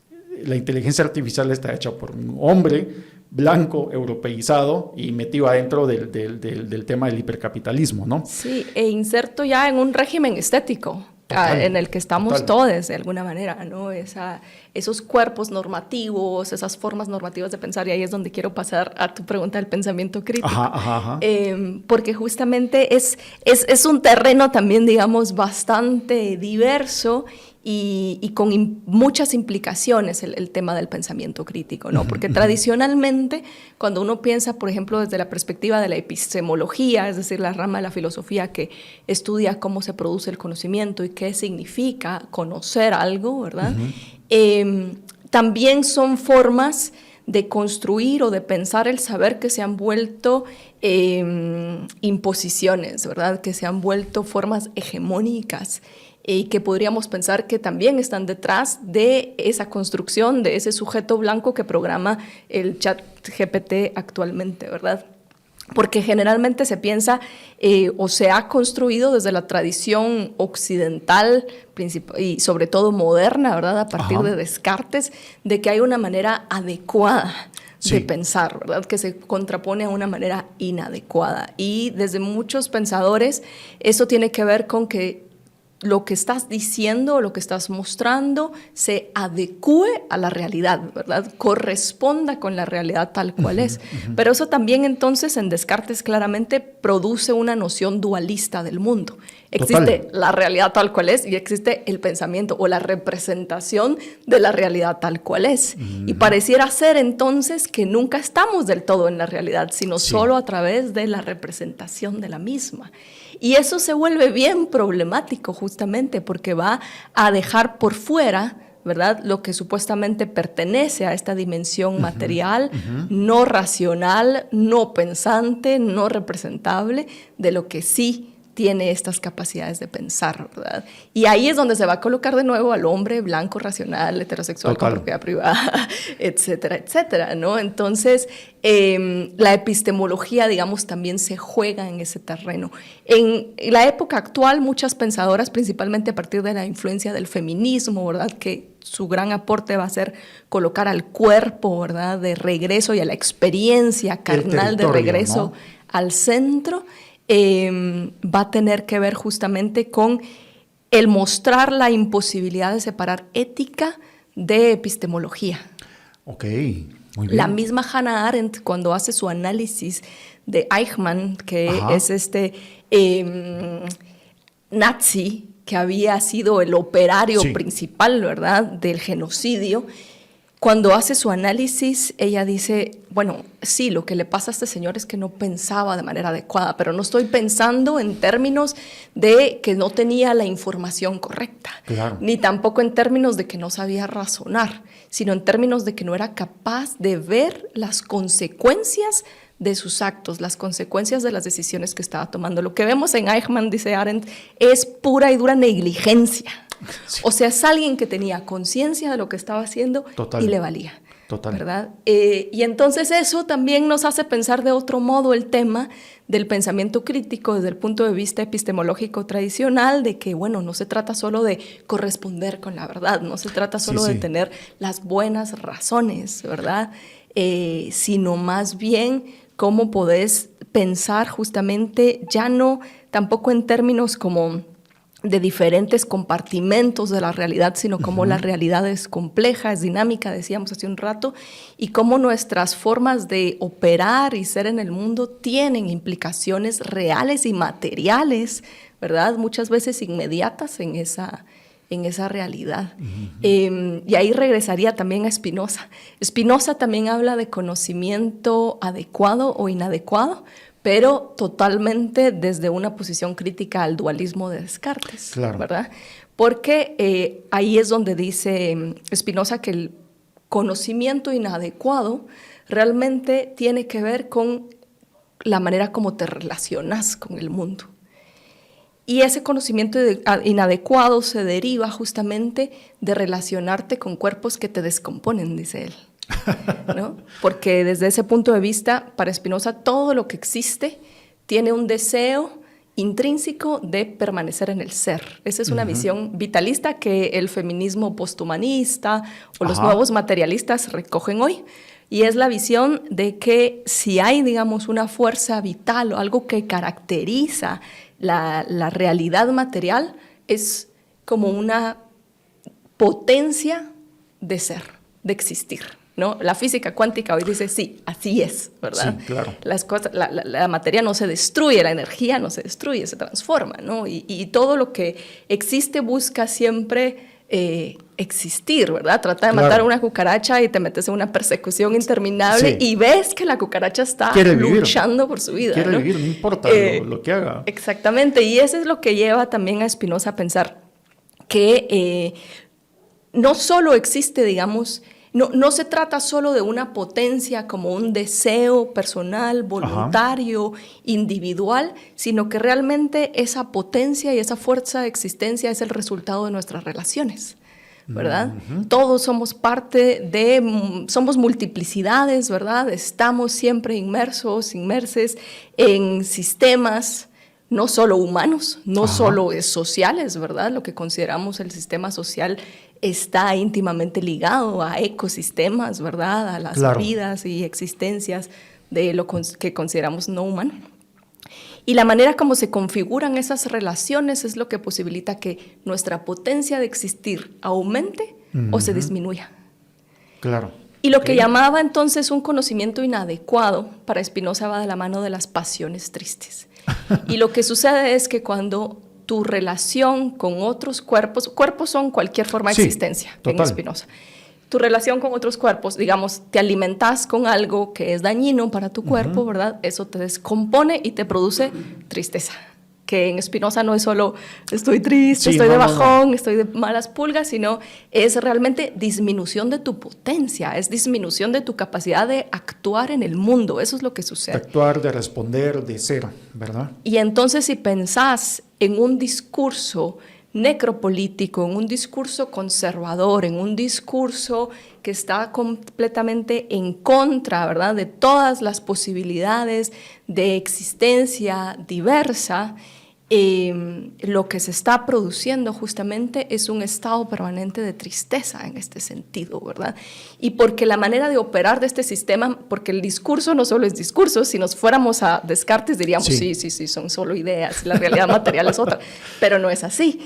[SPEAKER 1] la inteligencia artificial está hecha por un hombre blanco, europeizado y metido adentro del tema del hipercapitalismo, ¿no?
[SPEAKER 2] Sí, e inserto ya en un régimen estético. Total, en el que estamos todos, de alguna manera, ¿no? Esos cuerpos normativos, esas formas normativas de pensar, y ahí es donde quiero pasar a tu pregunta del pensamiento crítico. Porque justamente es un terreno también, digamos, bastante diverso y con muchas implicaciones el tema del pensamiento crítico, ¿no? Porque tradicionalmente, cuando uno piensa, por ejemplo, desde la perspectiva de la epistemología, es decir, la rama de la filosofía que estudia cómo se produce el conocimiento y qué significa conocer algo, ¿verdad? También son formas de construir o de pensar el saber que se han vuelto imposiciones, ¿verdad? Que se han vuelto formas hegemónicas y que podríamos pensar que también están detrás de esa construcción, de ese sujeto blanco que programa el ChatGPT actualmente, ¿verdad? Porque generalmente se piensa o se ha construido desde la tradición occidental y sobre todo moderna, ¿verdad? A partir de Descartes, de que hay una manera adecuada de pensar, ¿verdad? Que se contrapone a una manera inadecuada. Y desde muchos pensadores eso tiene que ver con que lo que estás diciendo, lo que estás mostrando, se adecúe a la realidad, ¿verdad? Corresponda con la realidad tal cual es. Pero eso también entonces en Descartes claramente produce una noción dualista del mundo. Existe la realidad tal cual es y existe el pensamiento o la representación de la realidad tal cual es. Y pareciera ser entonces que nunca estamos del todo en la realidad, sino solo a través de la representación de la misma. Y eso se vuelve bien problemático justamente porque va a dejar por fuera, ¿verdad?, lo que supuestamente pertenece a esta dimensión material, no racional, no pensante, no representable, de lo que sí tiene estas capacidades de pensar, ¿verdad? Y ahí es donde se va a colocar de nuevo al hombre blanco, racional, heterosexual, con propiedad privada, etcétera, etcétera, ¿no? Entonces, la epistemología, digamos, también se juega en ese terreno. En la época actual, muchas pensadoras, principalmente a partir de la influencia del feminismo, ¿verdad?, que su gran aporte va a ser colocar al cuerpo, ¿verdad?, de regreso, y a la experiencia carnal de regreso, ¿no?, al centro, va a tener que ver justamente con el mostrar la imposibilidad de separar ética de epistemología.
[SPEAKER 1] Ok, muy bien.
[SPEAKER 2] La misma Hannah Arendt, cuando hace su análisis de Eichmann, que es este nazi que había sido el operario principal, ¿verdad?, del genocidio, cuando hace su análisis, ella dice, bueno, sí, lo que le pasa a este señor es que no pensaba de manera adecuada, pero no estoy pensando en términos de que no tenía la información correcta, ni tampoco en términos de que no sabía razonar, sino en términos de que no era capaz de ver las consecuencias de sus actos, las consecuencias de las decisiones que estaba tomando. Lo que vemos en Eichmann, dice Arendt, es pura y dura negligencia. Sí. O sea, es alguien que tenía conciencia de lo que estaba haciendo y le valía. ¿Verdad? Y entonces eso también nos hace pensar de otro modo el tema del pensamiento crítico desde el punto de vista epistemológico tradicional, de que, bueno, no se trata solo de corresponder con la verdad, no se trata solo de tener las buenas razones, ¿verdad? Sino más bien cómo podés pensar justamente ya no tampoco en términos como de diferentes compartimentos de la realidad, sino como la realidad es compleja, es dinámica, decíamos hace un rato, y cómo nuestras formas de operar y ser en el mundo tienen implicaciones reales y materiales, ¿verdad? Muchas veces inmediatas en esa realidad. Y ahí regresaría también a Spinoza. Spinoza también habla de conocimiento adecuado o inadecuado, pero totalmente desde una posición crítica al dualismo de Descartes, ¿verdad? Porque ahí es donde dice Spinoza que el conocimiento inadecuado realmente tiene que ver con la manera como te relacionas con el mundo. Y ese conocimiento inadecuado se deriva justamente de relacionarte con cuerpos que te descomponen, dice él, ¿no? Porque desde ese punto de vista, para Spinoza, todo lo que existe tiene un deseo intrínseco de permanecer en el ser. Esa es una visión vitalista que el feminismo posthumanista o los nuevos materialistas recogen hoy. Y es la visión de que si hay, digamos, una fuerza vital o algo que caracteriza la realidad material, es como una potencia de ser, de existir, ¿no? La física cuántica hoy dice, sí, así es, ¿verdad?
[SPEAKER 1] Sí, claro.
[SPEAKER 2] Las cosas, la materia no se destruye, la energía no se destruye, se transforma, ¿no? Y todo lo que existe busca siempre existir, ¿verdad? Trata de matar a una cucaracha y te metes en una persecución interminable y ves que la cucaracha está luchando por su vida.
[SPEAKER 1] Quiere vivir, no importa lo que haga.
[SPEAKER 2] Exactamente, y eso es lo que lleva también a Spinoza a pensar que no solo existe, digamos, no se trata solo de una potencia como un deseo personal, voluntario, individual, sino que realmente esa potencia y esa fuerza de existencia es el resultado de nuestras relaciones, ¿verdad? Todos somos somos multiplicidades, ¿verdad? Estamos siempre inmerses en sistemas no solo humanos, no solo sociales, ¿verdad? Lo que consideramos el sistema social está íntimamente ligado a ecosistemas, ¿verdad? A las vidas y existencias de lo que consideramos no humano. Y la manera como se configuran esas relaciones es lo que posibilita que nuestra potencia de existir aumente o se disminuya.
[SPEAKER 1] Claro.
[SPEAKER 2] Y lo que llamaba entonces un conocimiento inadecuado para Spinoza va de la mano de las pasiones tristes. Y lo que sucede es que cuando tu relación con otros cuerpos son cualquier forma de existencia en Spinoza. Tu relación con otros cuerpos, digamos, te alimentas con algo que es dañino para tu cuerpo, ¿verdad? Eso te descompone y te produce tristeza. que en Spinoza no es solo estoy triste,
[SPEAKER 1] Sí,
[SPEAKER 2] estoy
[SPEAKER 1] no,
[SPEAKER 2] de
[SPEAKER 1] no,
[SPEAKER 2] bajón, estoy de malas pulgas, sino es realmente disminución de tu potencia, es disminución de tu capacidad de actuar en el mundo. Eso es lo que
[SPEAKER 1] De
[SPEAKER 2] sucede.
[SPEAKER 1] actuar, de responder, de ser, ¿verdad?
[SPEAKER 2] Y entonces si pensás en un discurso necropolítico, en un discurso conservador, en un discurso que está completamente en contra, ¿verdad?, de todas las posibilidades de existencia diversa, lo que se está produciendo justamente es un estado permanente de tristeza en este sentido, ¿verdad? Y porque la manera de operar de este sistema, porque el discurso no solo es discurso, si nos fuéramos a Descartes diríamos,
[SPEAKER 1] Sí.
[SPEAKER 2] sí, son solo ideas, la realidad material es otra, pero no es así.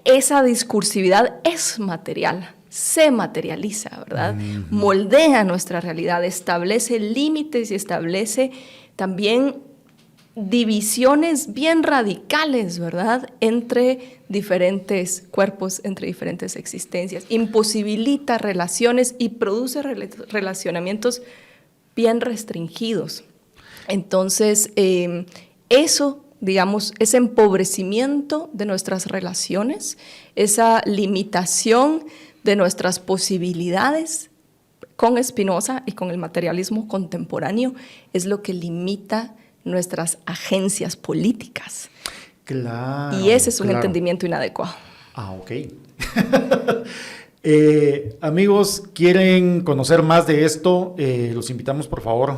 [SPEAKER 2] Esa discursividad es material, se materializa, ¿verdad? Moldea nuestra realidad, establece límites y establece también divisiones bien radicales, ¿verdad?, entre diferentes cuerpos, entre diferentes existencias, imposibilita relaciones y produce relacionamientos bien restringidos. Entonces, eso, digamos, ese empobrecimiento de nuestras relaciones, esa limitación de nuestras posibilidades con Spinoza y con el materialismo contemporáneo es lo que limita nuestras agencias políticas.
[SPEAKER 1] Claro.
[SPEAKER 2] Y ese es un entendimiento inadecuado.
[SPEAKER 1] Ok. Amigos, ¿quieren conocer más de esto? Los invitamos por favor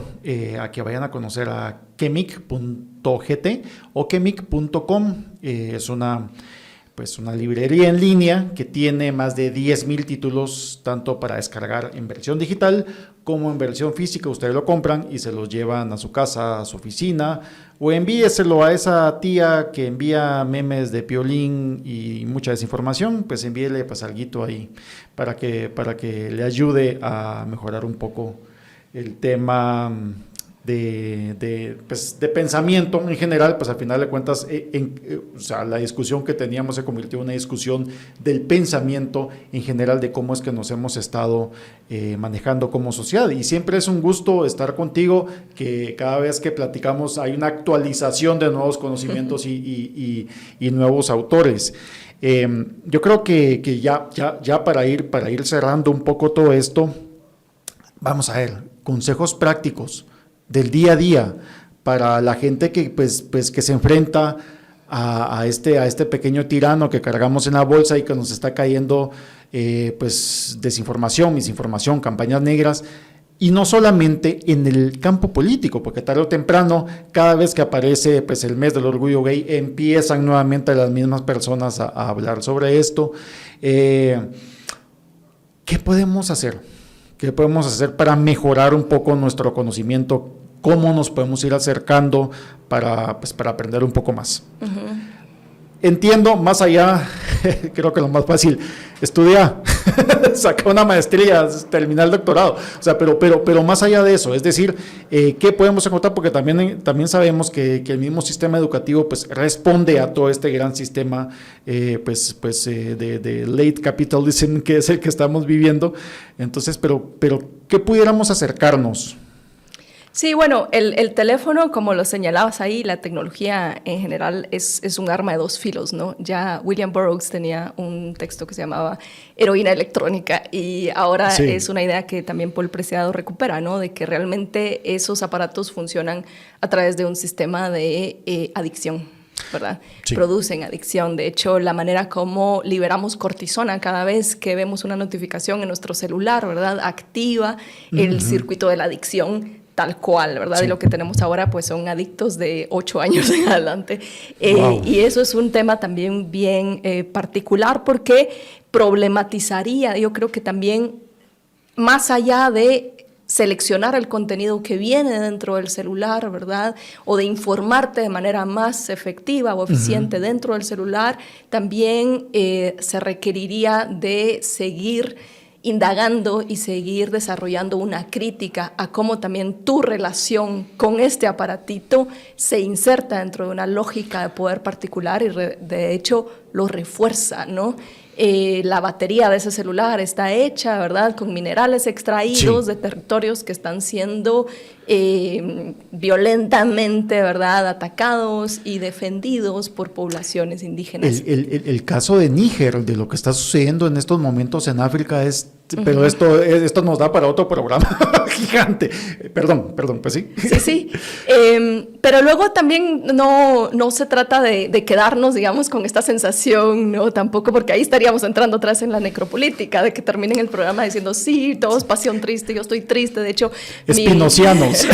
[SPEAKER 1] a que vayan a conocer a kemic.gt o kemic.com. Es una librería en línea que tiene más de 10,000 títulos, tanto para descargar en versión digital como en versión física. Ustedes lo compran y se los llevan a su casa, a su oficina, o envíeselo a esa tía que envía memes de Piolín y mucha desinformación, pues envíele alguito ahí para que le ayude a mejorar un poco el tema de pensamiento en general. Pues al final de cuentas, o sea, la discusión que teníamos se convirtió en una discusión del pensamiento en general, de cómo es que nos hemos estado manejando como sociedad. Y siempre es un gusto estar contigo, que cada vez que platicamos hay una actualización de nuevos conocimientos y nuevos autores. Yo creo que ya para ir cerrando un poco todo esto, vamos a ver consejos prácticos del día a día para la gente que que se enfrenta a este pequeño tirano que cargamos en la bolsa y que nos está cayendo desinformación, misinformación, campañas negras. Y no solamente en el campo político, porque tarde o temprano, cada vez que aparece el mes del orgullo gay, empiezan nuevamente las mismas personas a hablar sobre esto. ¿Qué podemos hacer? ¿Qué podemos hacer para mejorar un poco nuestro conocimiento? ¿Cómo nos podemos ir acercando para aprender un poco más? Entiendo, más allá, creo que lo más fácil, estudia, saca una maestría, terminar el doctorado, o sea, pero más allá de eso, es decir, ¿qué podemos encontrar? Porque también sabemos que el mismo sistema educativo responde a todo este gran sistema de late capitalism, que es el que estamos viviendo. Entonces, pero ¿qué pudiéramos acercarnos?
[SPEAKER 2] Sí, bueno, el teléfono, como lo señalabas ahí, la tecnología en general es un arma de dos filos, ¿no? Ya William Burroughs tenía un texto que se llamaba Heroína electrónica, y ahora sí, es una idea que también Paul Preciado recupera, ¿no? De que realmente esos aparatos funcionan a través de un sistema de adicción, ¿verdad? Sí. Producen adicción. De hecho, la manera como liberamos cortisona cada vez que vemos una notificación en nuestro celular, ¿verdad?, activa el circuito de la adicción tal cual, ¿verdad? Sí. Y lo que tenemos ahora pues son adictos de 8 años en adelante. Wow. Y eso es un tema también bien particular, porque problematizaría, yo creo que también, más allá de seleccionar el contenido que viene dentro del celular, ¿verdad?, o de informarte de manera más efectiva o eficiente dentro del celular, también se requeriría de seguir indagando y seguir desarrollando una crítica a cómo también tu relación con este aparatito se inserta dentro de una lógica de poder particular y de hecho lo refuerza, ¿no? La batería de ese celular está hecha, ¿verdad?, con minerales extraídos de territorios que están siendo violentamente, ¿verdad?, atacados y defendidos por poblaciones indígenas.
[SPEAKER 1] El caso de Níger, de lo que está sucediendo en estos momentos en África es... Pero esto nos da para otro programa gigante. Perdón, pues sí.
[SPEAKER 2] Sí. Pero luego también no se trata de quedarnos, digamos, con esta sensación, ¿no? Tampoco, porque ahí estaríamos entrando otra vez en la necropolítica, de que terminen el programa diciendo, sí, todo es pasión triste, yo estoy triste, de hecho...
[SPEAKER 1] Espinocianos.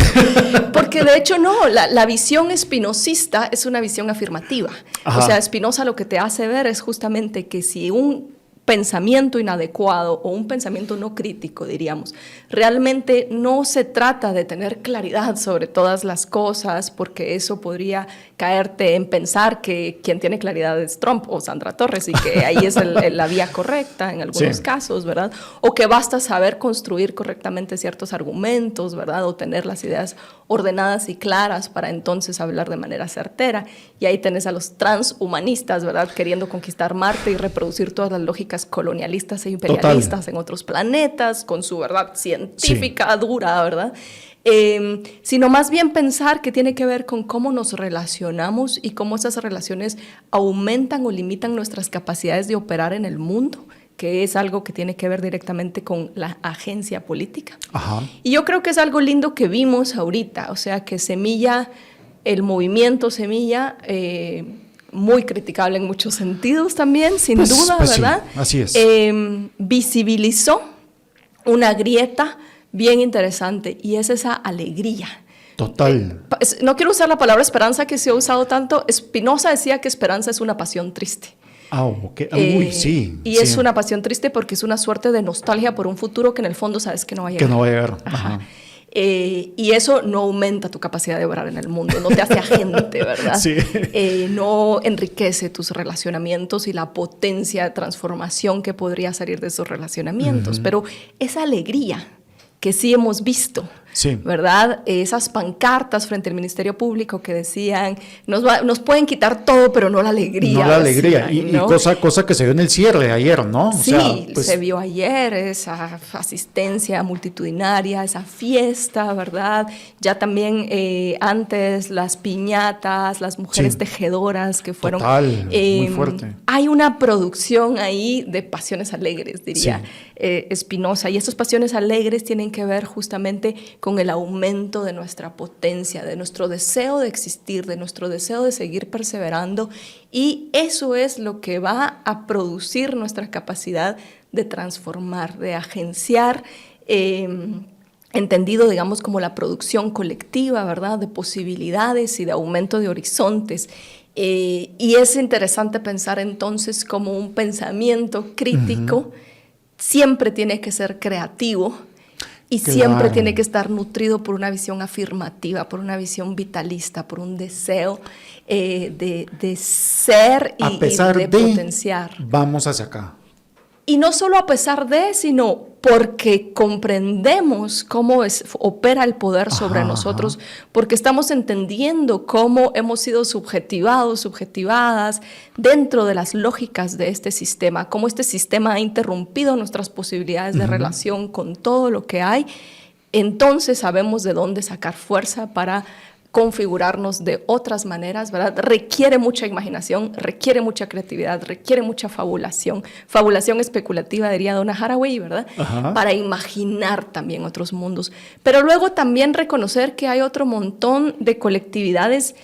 [SPEAKER 2] Porque de hecho no, la visión espinosista es una visión afirmativa.
[SPEAKER 1] Ajá.
[SPEAKER 2] O sea, Spinoza lo que te hace ver es justamente que si un pensamiento inadecuado o un pensamiento no crítico, diríamos, realmente no se trata de tener claridad sobre todas las cosas, porque eso podría caerte en pensar que quien tiene claridad es Trump o Sandra Torres y que ahí es la vía correcta en algunos casos, ¿verdad? O que basta saber construir correctamente ciertos argumentos, ¿verdad? O tener las ideas ordenadas y claras para entonces hablar de manera certera. Y ahí tenés a los transhumanistas, ¿verdad?, queriendo conquistar Marte y reproducir todas las lógicas colonialistas e imperialistas en otros planetas, con su verdad científica dura, ¿verdad? Sino más bien pensar que tiene que ver con cómo nos relacionamos y cómo esas relaciones aumentan o limitan nuestras capacidades de operar en el mundo, que es algo que tiene que ver directamente con la agencia política.
[SPEAKER 1] Ajá.
[SPEAKER 2] Y yo creo que es algo lindo que vimos ahorita, o sea, que Semilla, el movimiento Semilla, muy criticable en muchos sentidos también, sin duda, ¿verdad?
[SPEAKER 1] Sí, así es.
[SPEAKER 2] Visibilizó una grieta bien interesante y es esa alegría.
[SPEAKER 1] Total.
[SPEAKER 2] No quiero usar la palabra esperanza que se ha usado tanto. Spinoza decía que esperanza es una pasión triste.
[SPEAKER 1] Ok. Uy, sí.
[SPEAKER 2] Y es una pasión triste porque es una suerte de nostalgia por un futuro que en el fondo sabes que no va a llegar.
[SPEAKER 1] Que no va a llegar.
[SPEAKER 2] Ajá. Y eso no aumenta tu capacidad de obrar en el mundo, no te hace agente, ¿verdad?
[SPEAKER 1] Sí.
[SPEAKER 2] No enriquece tus relacionamientos y la potencia de transformación que podría salir de esos relacionamientos. Pero esa alegría que sí hemos visto, ¿verdad? Esas pancartas frente al Ministerio Público que decían, nos pueden quitar todo, pero no la alegría.
[SPEAKER 1] No la alegría,
[SPEAKER 2] decían,
[SPEAKER 1] ¿no? Y cosa que se vio en el cierre ayer, ¿no?
[SPEAKER 2] Sí, se vio ayer esa asistencia multitudinaria, esa fiesta, ¿verdad? Ya también antes las piñatas, las mujeres tejedoras que fueron...
[SPEAKER 1] Total, muy fuerte.
[SPEAKER 2] Hay una producción ahí de pasiones alegres, diría Spinoza, y estas pasiones alegres tienen que ver justamente con el aumento de nuestra potencia, de nuestro deseo de existir, de nuestro deseo de seguir perseverando, y eso es lo que va a producir nuestra capacidad de transformar, de agenciar, entendido, digamos, como la producción colectiva, ¿verdad?, de posibilidades y de aumento de horizontes. Y es interesante pensar entonces como un pensamiento crítico siempre tiene que ser creativo y siempre tiene que estar nutrido por una visión afirmativa, por una visión vitalista, por un deseo de ser y de potenciar.
[SPEAKER 1] Vamos hacia acá.
[SPEAKER 2] Y no solo a pesar de, sino porque comprendemos cómo opera el poder sobre nosotros, porque estamos entendiendo cómo hemos sido subjetivados, subjetivadas dentro de las lógicas de este sistema, cómo este sistema ha interrumpido nuestras posibilidades de relación con todo lo que hay. Entonces sabemos de dónde sacar fuerza para configurarnos de otras maneras, ¿verdad? Requiere mucha imaginación, requiere mucha creatividad, requiere mucha fabulación especulativa, diría Donna Haraway, ¿verdad? Para imaginar también otros mundos. Pero luego también reconocer que hay otro montón de colectividades,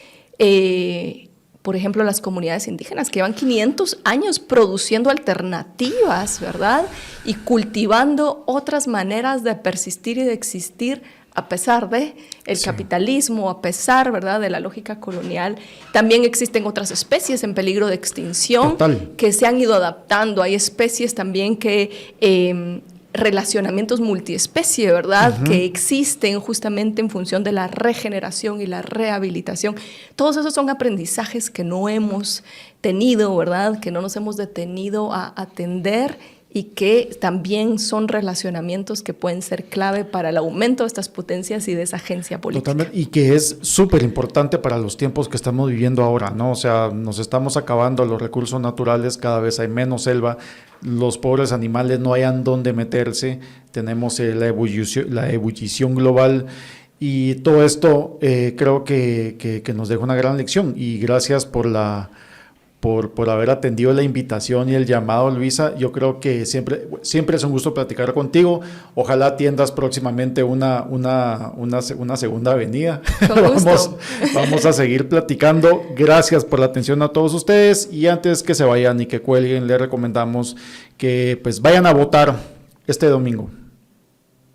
[SPEAKER 2] por ejemplo, las comunidades indígenas, que llevan 500 años produciendo alternativas, ¿verdad? Y cultivando otras maneras de persistir y de existir a pesar de el capitalismo, a pesar, ¿verdad?, de la lógica colonial. También existen otras especies en peligro de extinción que se han ido adaptando. Hay especies también que relacionamientos multiespecie, ¿verdad?, que existen justamente en función de la regeneración y la rehabilitación. Todos esos son aprendizajes que no hemos tenido, ¿verdad?, que no nos hemos detenido a atender y que también son relacionamientos que pueden ser clave para el aumento de estas potencias y de esa agencia política.
[SPEAKER 1] Totalmente, y que es súper importante para los tiempos que estamos viviendo ahora, ¿no? O sea, nos estamos acabando los recursos naturales, cada vez hay menos selva, los pobres animales no hayan dónde meterse, tenemos la ebullición global, y todo esto creo que nos deja una gran lección, y gracias por haber atendido la invitación y el llamado, Luisa. Yo creo que siempre es un gusto platicar contigo. Ojalá atiendas próximamente una segunda avenida. Vamos a seguir platicando. Gracias por la atención a todos ustedes. Y antes que se vayan y que cuelguen, les recomendamos que pues vayan a votar este domingo.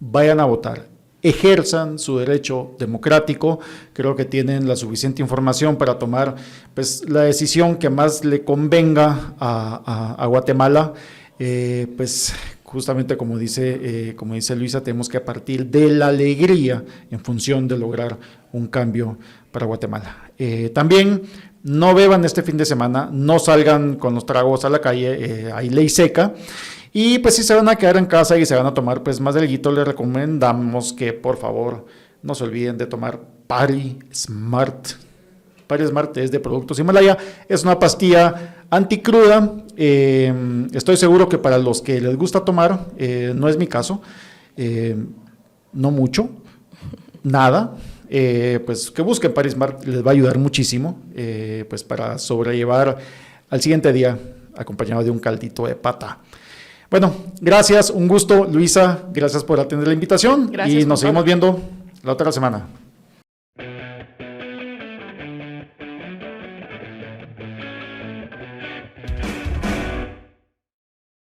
[SPEAKER 1] Vayan a votar. Ejerzan su derecho democrático. Creo que tienen la suficiente información para tomar pues la decisión que más le convenga a Guatemala. Pues justamente como dice Luisa, tenemos que partir de la alegría en función de lograr un cambio para Guatemala. También no beban este fin de semana, no salgan con los tragos a la calle, hay ley seca. Y pues si se van a quedar en casa y se van a tomar pues más delguito, les recomendamos que por favor no se olviden de tomar Pari Smart. Pari Smart es de Productos Himalaya, es una pastilla anticruda. Estoy seguro que para los que les gusta tomar, no es mi caso, no mucho, nada. Pues que busquen Pari Smart, les va a ayudar muchísimo pues para sobrellevar al siguiente día acompañado de un caldito de pata. Bueno, gracias, un gusto, Luisa, gracias por atender la invitación. Gracias, y nos seguimos viendo la otra semana.